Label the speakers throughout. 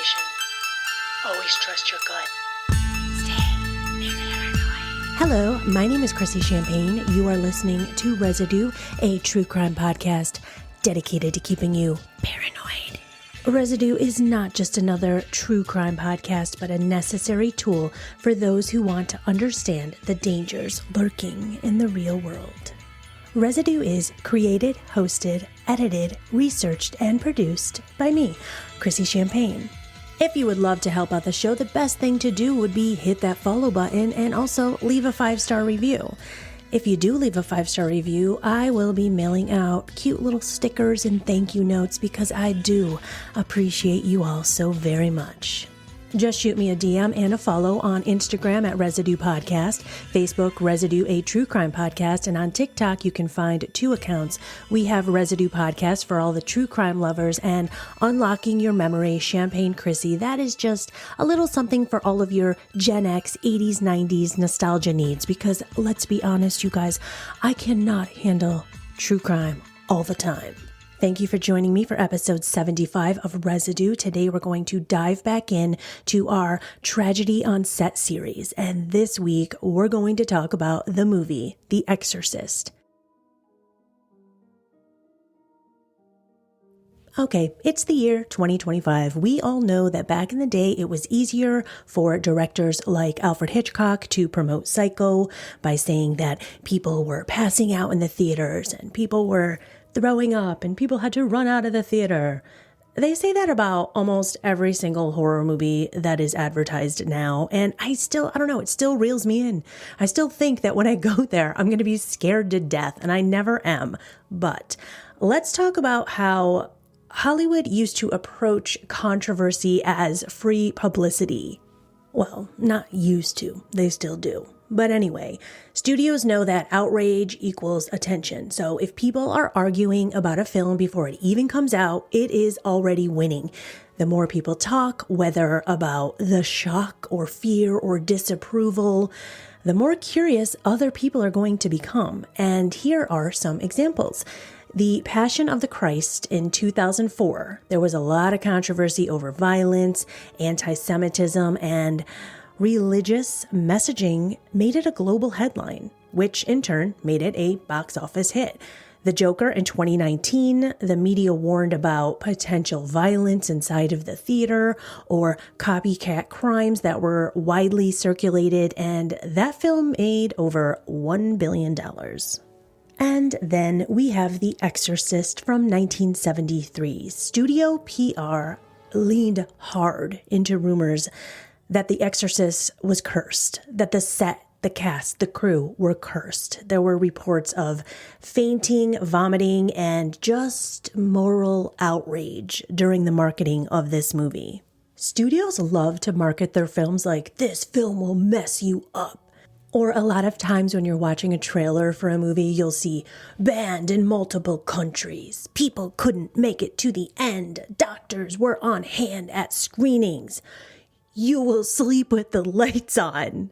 Speaker 1: station. Always trust your gut.
Speaker 2: Hello, my name is Chrissy Champagne. You are listening to Residue, a true crime podcast dedicated to keeping you paranoid. Residue is not just another true crime podcast, but a necessary tool for those who want to understand the dangers lurking in the real world. Residue is created, hosted, edited, researched, and produced by me, Chrissy Champagne. If you would love to help out the show, the best thing to do would be hit that follow button and also leave a 5-star review. If you do leave a 5-star review, I will be mailing out cute little stickers and thank you notes because I do appreciate you all so very much. Just shoot me a DM and a follow on Instagram at Residue Podcast, Facebook Residue a True Crime Podcast, and on TikTok you can find 2 accounts. We have Residue Podcast for all the true crime lovers and Unlocking Your Memory Champagne Chrissy. That is just a little something for all of your Gen X, 80s, 90s nostalgia needs because let's be honest, you guys, I cannot handle true crime all the time. Thank you for joining me for episode 75 of Residue. Today we're going to dive back in to our Tragedy on Set series. And this week we're going to talk about the movie, The Exorcist. Okay, it's the year 2025. We all know that back in the day, it was easier for directors like Alfred Hitchcock to promote Psycho by saying that people were passing out in the theaters and people were throwing up and people had to run out of the theater. They say that about almost every single horror movie that is advertised now. And I don't know, it still reels me in. I still think that when I go there, I'm going to be scared to death, and I never am. But let's talk about how Hollywood used to approach controversy as free publicity. Well, not used to, they still do. But anyway, studios know that outrage equals attention. So if people are arguing about a film before it even comes out, it is already winning. The more people talk, whether about the shock or fear or disapproval, the more curious other people are going to become. And here are some examples. The Passion of the Christ in 2004, there was a lot of controversy over violence, anti-Semitism, and religious messaging made it a global headline, which in turn made it a box office hit. The Joker in 2019, the media warned about potential violence inside of the theater or copycat crimes that were widely circulated, and that film made over $1 billion. And then we have The Exorcist from 1973. Studio PR leaned hard into rumors that The Exorcist was cursed, that the set, the cast, the crew were cursed. There were reports of fainting, vomiting, and just moral outrage during the marketing of this movie. Studios love to market their films like, this film will mess you up. Or a lot of times when you're watching a trailer for a movie, you'll see banned in multiple countries. People couldn't make it to the end. Doctors were on hand at screenings. You will sleep with the lights on.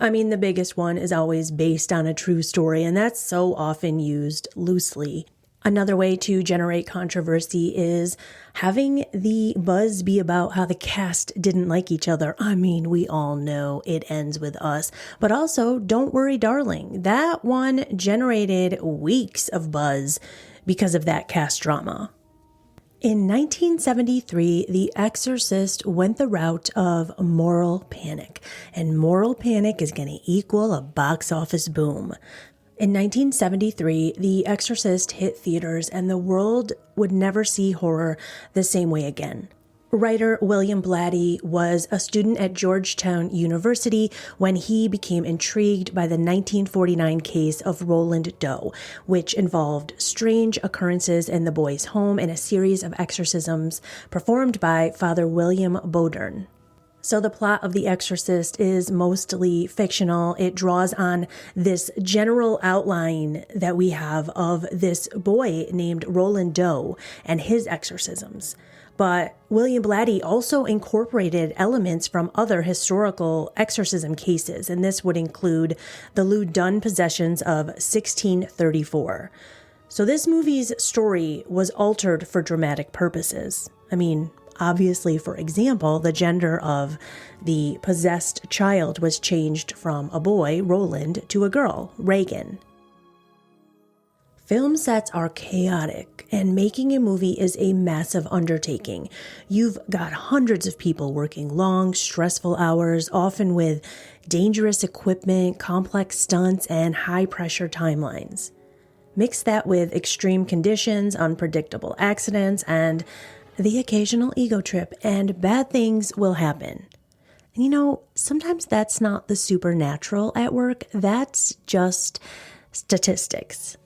Speaker 2: I mean, the biggest one is always based on a true story, and that's so often used loosely. Another way to generate controversy is having the buzz be about how the cast didn't like each other. I mean, we all know it ends with us. But also, Don't Worry, Darling. That one generated weeks of buzz because of that cast drama. In 1973, The Exorcist went the route of moral panic, and moral panic is going to equal a box office boom. In 1973, The Exorcist hit theaters, and the world would never see horror the same way again. Writer William Blatty was a student at Georgetown University when he became intrigued by the 1949 case of Roland Doe, which involved strange occurrences in the boy's home and a series of exorcisms performed by Father William Bodern. So the plot of The Exorcist is mostly fictional. It draws on this general outline that we have of this boy named Roland Doe and his exorcisms. But William Blatty also incorporated elements from other historical exorcism cases, and this would include the Lou Dunn possessions of 1634. So this movie's story was altered for dramatic purposes. I mean, Obviously, for example, the gender of the possessed child was changed from a boy, Roland, to a girl, Reagan. Film sets are chaotic, and making a movie is a massive undertaking. You've got hundreds of people working long, stressful hours, often with dangerous equipment, complex stunts, and high-pressure timelines. Mix that with extreme conditions, unpredictable accidents, and the occasional ego trip, and bad things will happen. And sometimes that's not the supernatural at work, that's just statistics.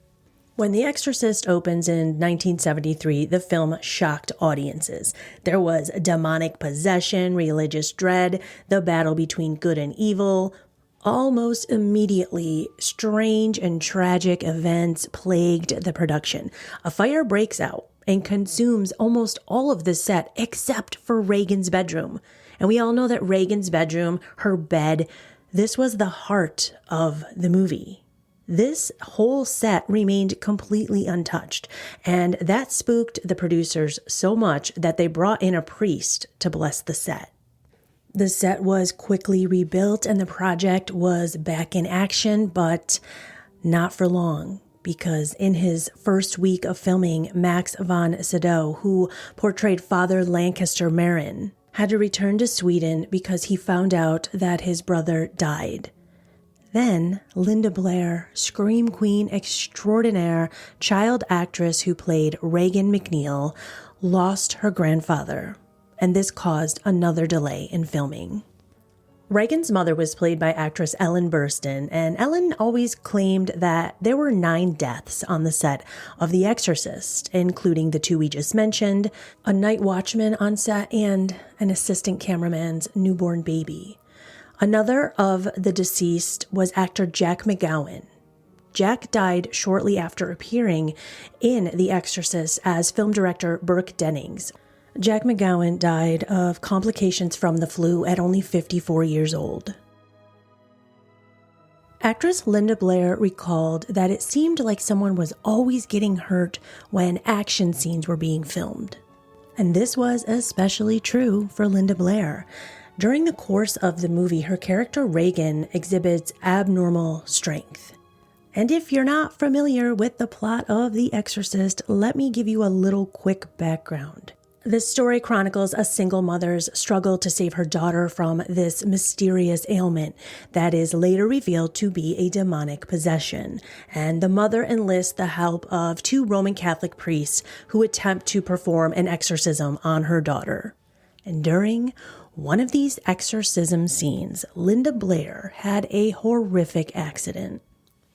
Speaker 2: When The Exorcist opens in 1973, the film shocked audiences. There was demonic possession, religious dread, the battle between good and evil. Almost immediately, strange and tragic events plagued the production. A fire breaks out and consumes almost all of the set except for Reagan's bedroom. And we all know that Reagan's bedroom, her bed, this was the heart of the movie. This whole set remained completely untouched, and that spooked the producers so much that they brought in a priest to bless the set. The set was quickly rebuilt and the project was back in action, but not for long, because in his first week of filming, Max von Sydow, who portrayed Father Lancaster Marin, had to return to Sweden because he found out that his brother died. Then, Linda Blair, Scream Queen extraordinaire, child actress who played Reagan McNeil, lost her grandfather, and this caused another delay in filming. Reagan's mother was played by actress Ellen Burstyn, and Ellen always claimed that there were 9 deaths on the set of The Exorcist, including the 2 we just mentioned, a night watchman on set, and an assistant cameraman's newborn baby. Another of the deceased was actor Jack McGowan. Jack died shortly after appearing in The Exorcist as film director Burke Dennings. Jack McGowan died of complications from the flu at only 54 years old. Actress Linda Blair recalled that it seemed like someone was always getting hurt when action scenes were being filmed. And this was especially true for Linda Blair. During the course of the movie, her character Reagan exhibits abnormal strength. And if you're not familiar with the plot of The Exorcist, let me give you a little quick background. The story chronicles a single mother's struggle to save her daughter from this mysterious ailment that is later revealed to be a demonic possession. And the mother enlists the help of 2 Roman Catholic priests who attempt to perform an exorcism on her daughter. And during one of these exorcism scenes, Linda Blair had a horrific accident.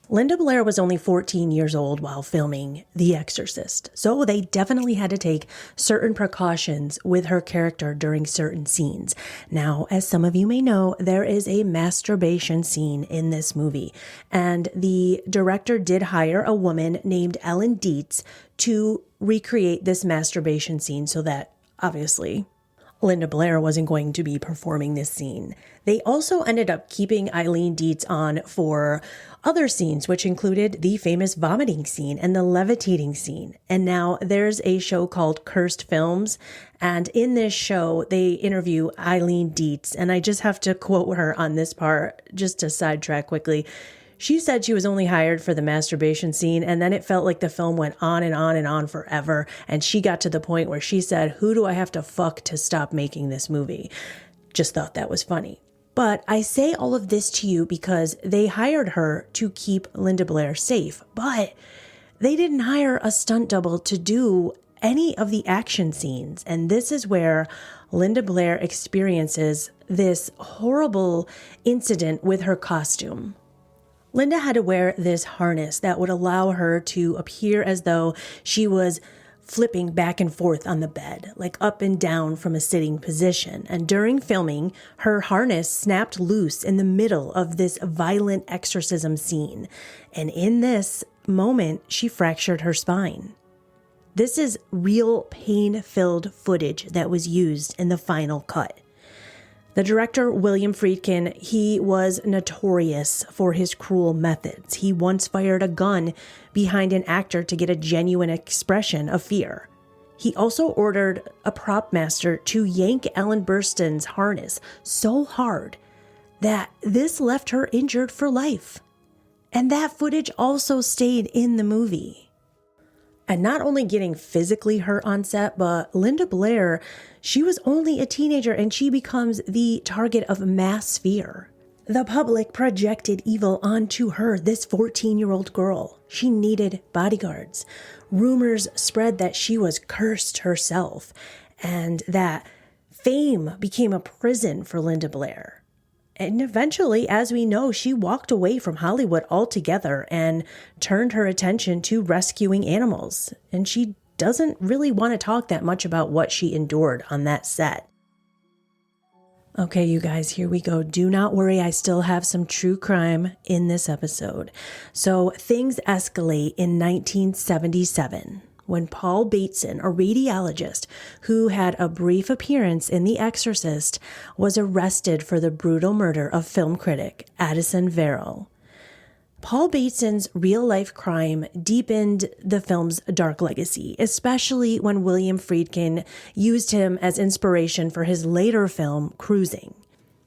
Speaker 2: Linda Blair was only 14 years old while filming The Exorcist, so they definitely had to take certain precautions with her character during certain scenes. Now, as some of you may know, there is a masturbation scene in this movie, and the director did hire a woman named Ellen Dietz to recreate this masturbation scene so that, obviously, Linda Blair wasn't going to be performing this scene. They also ended up keeping Eileen Dietz on for other scenes, which included the famous vomiting scene and the levitating scene. And now there's a show called Cursed Films. And in this show, they interview Eileen Dietz. And I just have to quote her on this part, just to sidetrack quickly. She said she was only hired for the masturbation scene, and then it felt like the film went on and on and on forever, and she got to the point where she said, "Who do I have to fuck to stop making this movie?" Just thought that was funny. But I say all of this to you because they hired her to keep Linda Blair safe, but they didn't hire a stunt double to do any of the action scenes, and this is where Linda Blair experiences this horrible incident with her costume. Linda had to wear this harness that would allow her to appear as though she was flipping back and forth on the bed, like up and down from a sitting position. And during filming, her harness snapped loose in the middle of this violent exorcism scene. And in this moment, she fractured her spine. This is real pain-filled footage that was used in the final cut. The director, William Friedkin, he was notorious for his cruel methods. He once fired a gun behind an actor to get a genuine expression of fear. He also ordered a prop master to yank Ellen Burstyn's harness so hard that this left her injured for life. And that footage also stayed in the movie. And not only getting physically hurt on set, but Linda Blair, she was only a teenager and she becomes the target of mass fear. The public projected evil onto her, this 14-year-old girl. She needed bodyguards. Rumors spread that she was cursed herself and that fame became a prison for Linda Blair. And eventually, as we know, she walked away from Hollywood altogether and turned her attention to rescuing animals. And she doesn't really want to talk that much about what she endured on that set. Okay, you guys, here we go. Do not worry, I still have some true crime in this episode. So things escalate in 1977 when Paul Bateson, a radiologist who had a brief appearance in The Exorcist, was arrested for the brutal murder of film critic Addison Verrill. Paul Bateson's real-life crime deepened the film's dark legacy, especially when William Friedkin used him as inspiration for his later film, Cruising.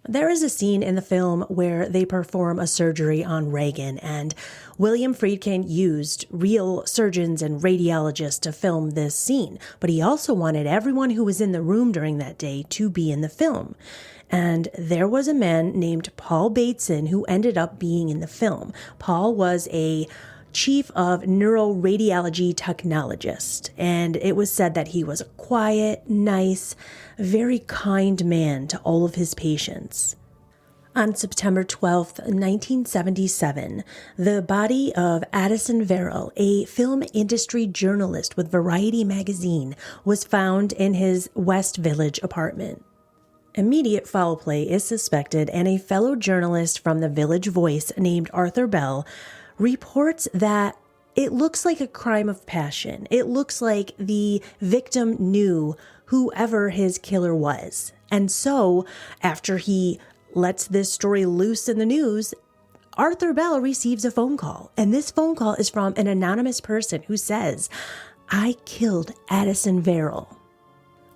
Speaker 2: There is a scene in the film where they perform a surgery on Reagan, and William Friedkin used real surgeons and radiologists to film this scene, but he also wanted everyone who was in the room during that day to be in the film. And there was a man named Paul Bateson who ended up being in the film. Paul was a chief of neuroradiology technologist, and it was said that he was a quiet, nice, very kind man to all of his patients. On September 12th, 1977, the body of Addison Verrill, a film industry journalist with Variety magazine, was found in his West Village apartment. Immediate foul play is suspected, and a fellow journalist from the Village Voice named Arthur Bell reports that it looks like a crime of passion. It looks like the victim knew whoever his killer was. And so, after he lets this story loose in the news, Arthur Bell receives a phone call. And this phone call is from an anonymous person who says, "I killed Addison Verrill."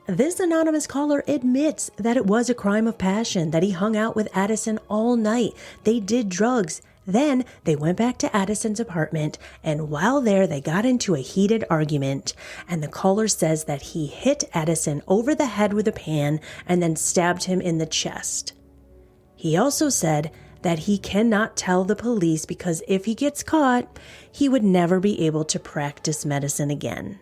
Speaker 2: This anonymous caller admits that it was a crime of passion, that he hung out with Addison all night. They did drugs. Then they went back to Addison's apartment, and while there, they got into a heated argument, and the caller says that he hit Addison over the head with a pan and then stabbed him in the chest. He also said that he cannot tell the police because if he gets caught, he would never be able to practice medicine again.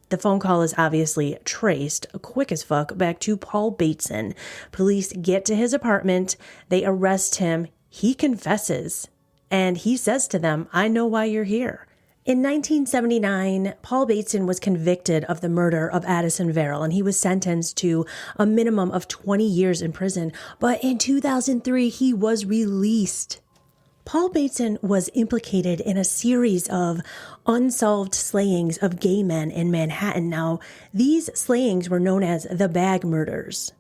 Speaker 2: The phone call is obviously traced, quick as fuck, back to Paul Bateson. Police get to his apartment, they arrest him, he confesses, and he says to them, "I know why you're here." In 1979, Paul Bateson was convicted of the murder of Addison Verrill, and he was sentenced to a minimum of 20 years in prison. But in 2003, he was released. Paul Bateson was implicated in a series of unsolved slayings of gay men in Manhattan. Now, these slayings were known as the Bag Murders.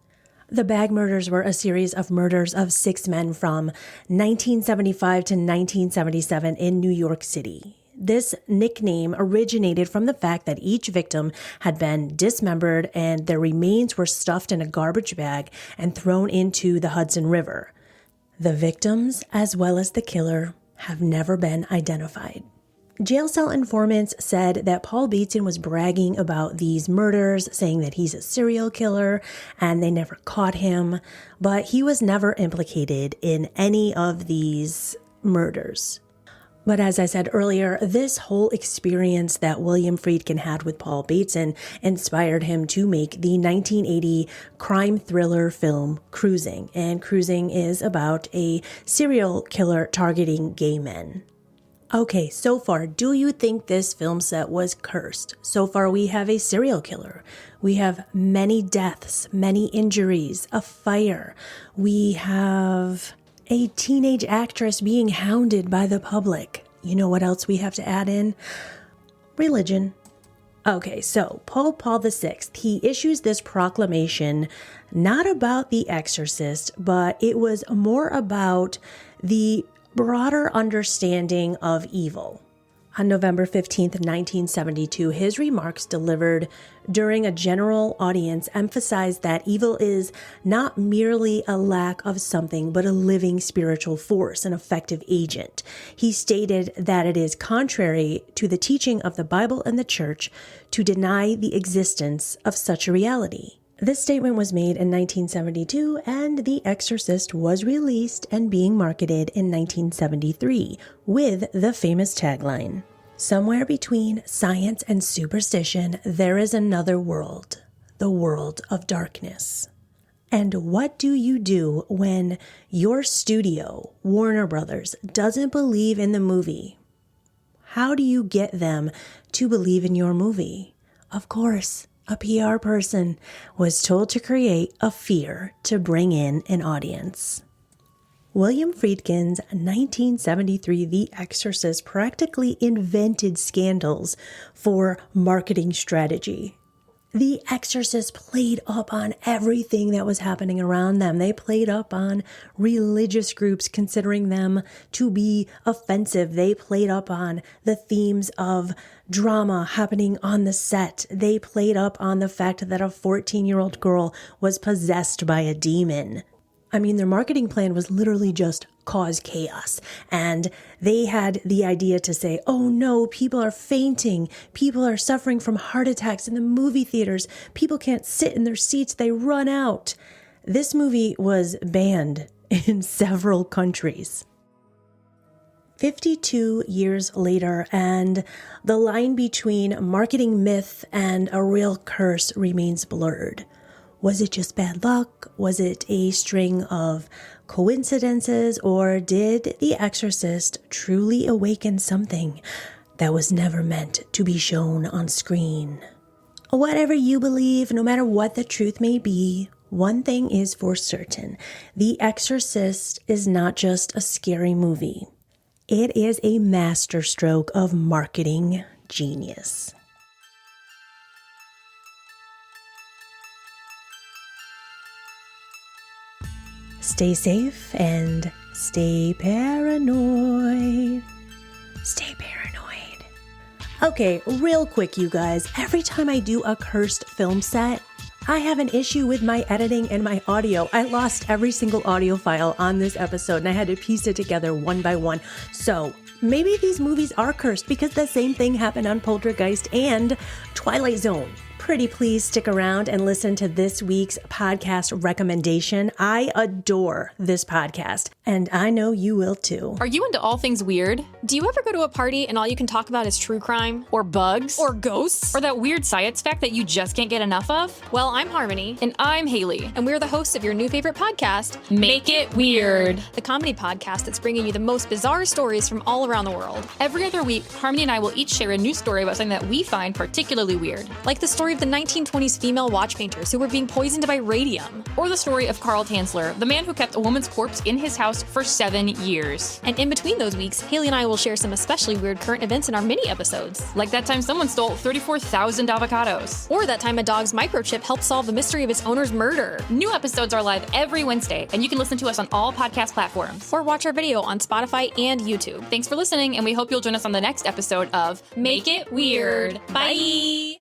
Speaker 2: The Bag Murders were a series of murders of 6 men from 1975 to 1977 in New York City. This nickname originated from the fact that each victim had been dismembered and their remains were stuffed in a garbage bag and thrown into the Hudson River. The victims, as well as the killer, have never been identified. Jail cell informants said that Paul Bateson was bragging about these murders, saying that he's a serial killer, and they never caught him, but he was never implicated in any of these murders. But as I said earlier, this whole experience that William Friedkin had with Paul Bateson inspired him to make the 1980 crime thriller film Cruising. And Cruising is about a serial killer targeting gay men. Okay, so far, do you think this film set was cursed? So far, we have a serial killer. We have many deaths, many injuries, a fire. We have a teenage actress being hounded by the public. You know what else we have to add in? Religion. Okay, so Pope Paul VI, he issues this proclamation not about The Exorcist, but it was more about the broader understanding of evil. On November 15th, 1972, his remarks delivered during a general audience emphasized that evil is not merely a lack of something, but a living spiritual force, an effective agent. He stated that it is contrary to the teaching of the Bible and the Church to deny the existence of such a reality. This statement was made in 1972, and The Exorcist was released and being marketed in 1973 with the famous tagline, "Somewhere between science and superstition, there is another world, the world of darkness." And what do you do when your studio, Warner Brothers, doesn't believe in the movie? How do you get them to believe in your movie? Of course, a PR person was told to create a fear to bring in an audience. William Friedkin's 1973 The Exorcist practically invented scandals for marketing strategy. The Exorcist played up on everything that was happening around them. They played up on religious groups considering them to be offensive. They played up on the themes of drama happening on the set. They played up on the fact that a 14-year-old girl was possessed by a demon. I mean, their marketing plan was literally just cause chaos. And they had the idea to say, oh no, people are fainting. People are suffering from heart attacks in the movie theaters. People can't sit in their seats. They run out. This movie was banned in several countries. 52 years later, and the line between marketing myth and a real curse remains blurred. Was it just bad luck? Was it a string of coincidences? Or did The Exorcist truly awaken something that was never meant to be shown on screen? Whatever you believe, no matter what the truth may be, one thing is for certain. The Exorcist is not just a scary movie. It is a masterstroke of marketing genius. Stay safe and stay paranoid. Stay paranoid. Okay, real quick, you guys. Every time I do a cursed film set, I have an issue with my editing and my audio. I lost every single audio file on this episode and I had to piece it together one by one. So maybe these movies are cursed because the same thing happened on Poltergeist and Twilight Zone. Pretty please stick around and listen to this week's podcast recommendation. I adore this podcast, and I know you will too.
Speaker 3: Are you into all things weird? Do you ever go to a party and all you can talk about is true crime? Or bugs? Or ghosts? Or that weird science fact that you just can't get enough of? Well, I'm Harmony. And I'm Haley. And we're the hosts of your new favorite podcast, Make It Weird. The comedy podcast that's bringing you the most bizarre stories from all around the world. Every other week, Harmony and I will each share a new story about something that we find particularly weird. Like the story of the 1920s female watch painters who were being poisoned by radium. Or the story of Carl Tanzler, the man who kept a woman's corpse in his house for 7 years. And in between those weeks, Haley and I will share some especially weird current events in our mini episodes. Like that time someone stole 34,000 avocados. Or that time a dog's microchip helped solve the mystery of its owner's murder. New episodes are live every Wednesday, and you can listen to us on all podcast platforms. Or watch our video on Spotify and YouTube. Thanks for listening, and we hope you'll join us on the next episode of Make It Weird. Bye!